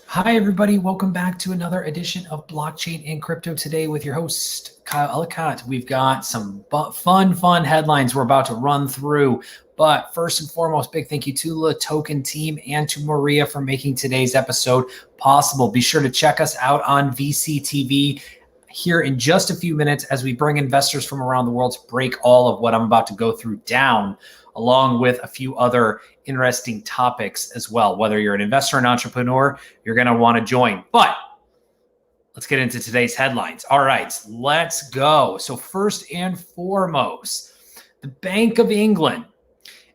Hi, everybody. Welcome back to another edition of Blockchain and Crypto Today with your host, Kyle Ellicott. We've got some fun headlines we're about to run through. But first and foremost, big thank you to LATOKEN team and to Maria for making today's episode possible. Be sure to check us out on VCTV here in just a few minutes as we bring investors from around the world to break all of what I'm about to go through down, along with a few other interesting topics as well. Whether you're an investor or an entrepreneur, you're going to want to join. But let's get into today's headlines. All right, let's go. So first and foremost, the Bank of England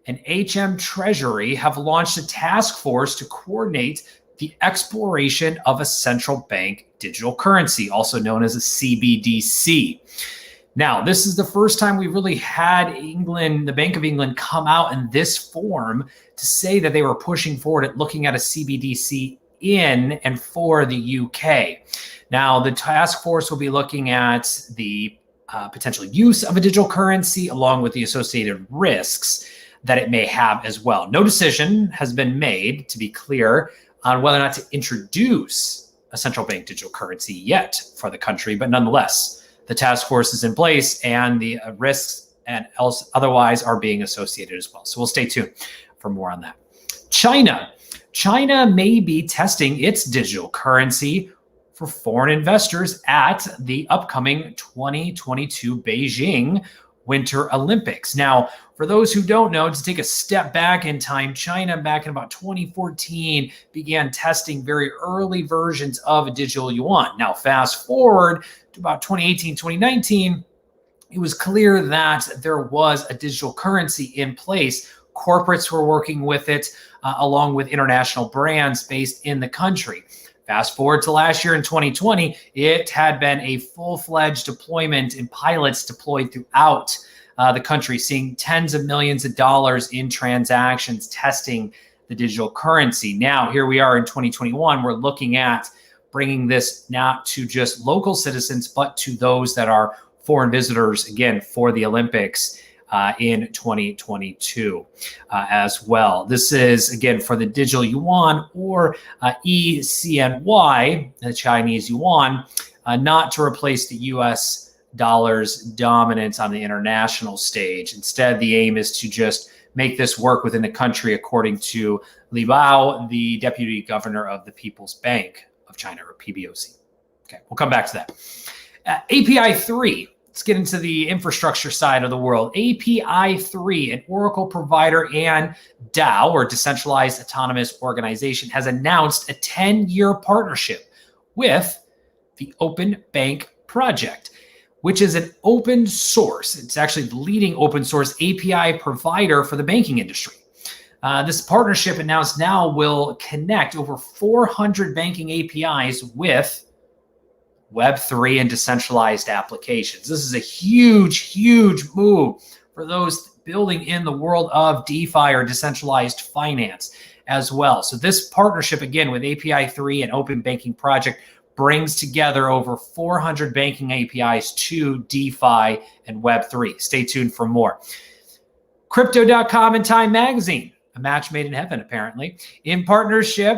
and HM Treasury have launched a task force to coordinate the exploration of a central bank digital currency, also known as a CBDC. Now, this is the first time we really had England, the Bank of England, come out in this form to say that they were pushing forward at looking at a CBDC in and for the UK. Now, the task force will be looking at the potential use of a digital currency along with the associated risks that it may have as well. No decision has been made, to be clear, on whether or not to introduce a central bank digital currency yet for the country, but nonetheless, the task force is in place and the risks and else otherwise are being associated as well. So we'll stay tuned for more on that. China may be testing its digital currency for foreign investors at the upcoming 2022 Beijing Winter Olympics. Now, for those who don't know, to take a step back in time, China back in about 2014 began testing very early versions of a digital yuan. Now, fast forward to about 2018, 2019, it was clear that there was a digital currency in place. Corporates were working with it along with international brands based in the country. Fast forward to last year in 2020, it had been a full-fledged deployment and pilots deployed throughout the country, seeing tens of millions of dollars in transactions testing the digital currency. Now, here we are in 2021, we're looking at bringing this not to just local citizens, but to those that are foreign visitors, again, for the Olympics in 2022 as well. This is, again, for the digital yuan or ECNY, the Chinese yuan, not to replace the US dollar's dominance on the international stage. Instead, the aim is to just make this work within the country, according to Li Bao, the deputy governor of the People's Bank of China, or PBOC. Okay, we'll come back to that. API 3. Let's get into the infrastructure side of the world. API 3, an Oracle provider and DAO, or decentralized autonomous organization, has announced a 10-year partnership with the Open Bank Project, which is an open source. It's actually the leading open source API provider for the banking industry. This partnership announced now will connect over 400 banking APIs with Web3 and decentralized applications. This is a huge move for those building in the world of DeFi or decentralized finance as well. So this partnership, again, with API 3 and Open Banking Project brings together over 400 banking APIs to DeFi and Web3. Stay tuned for more. Crypto.com and Time Magazine, a match made in heaven, apparently. In partnership,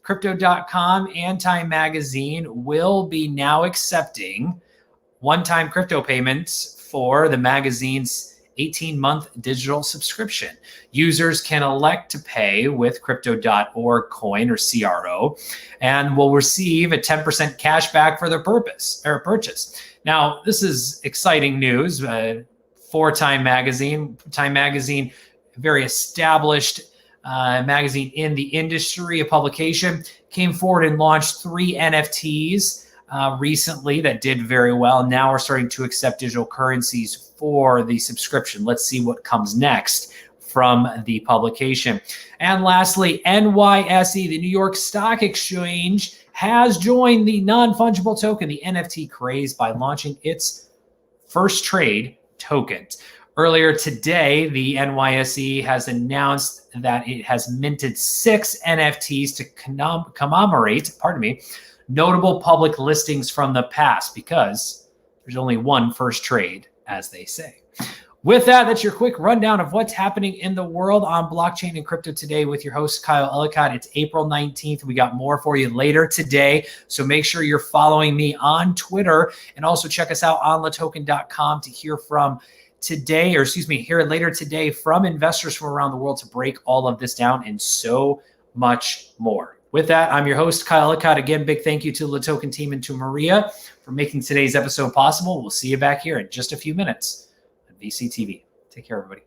Crypto.com and Time Magazine will be now accepting one-time crypto payments for the magazine's 18-month digital subscription. Users can elect to pay with crypto.org coin or CRO and will receive a 10% cash back for their purchase. Now, this is exciting news for Time Magazine. Time Magazine, very established magazine in the industry, a publication, came forward and launched 3 NFTs recently that did very well. Now we're starting to accept digital currencies for the subscription. Let's see what comes next from the publication. And lastly, NYSE, the New York Stock Exchange, has joined the non-fungible token, the NFT craze, by launching its first trade tokens. Earlier today, the NYSE has announced that it has minted 6 NFTs to commemorate, notable public listings from the past, because there's only one first trade, as they say. With that, that's your quick rundown of what's happening in the world on blockchain and crypto today with your host, Kyle Ellicott. It's April 19th. We got more for you later today. So make sure you're following me on Twitter, and also check us out on LATOKEN.com to hear later today from investors from around the world to break all of this down and so much more. With that, I'm your host, Kyle Ellicott. Again, big thank you to the LATOKEN team and to Maria for making today's episode possible. We'll see you back here in just a few minutes. VCTV. Take care, everybody.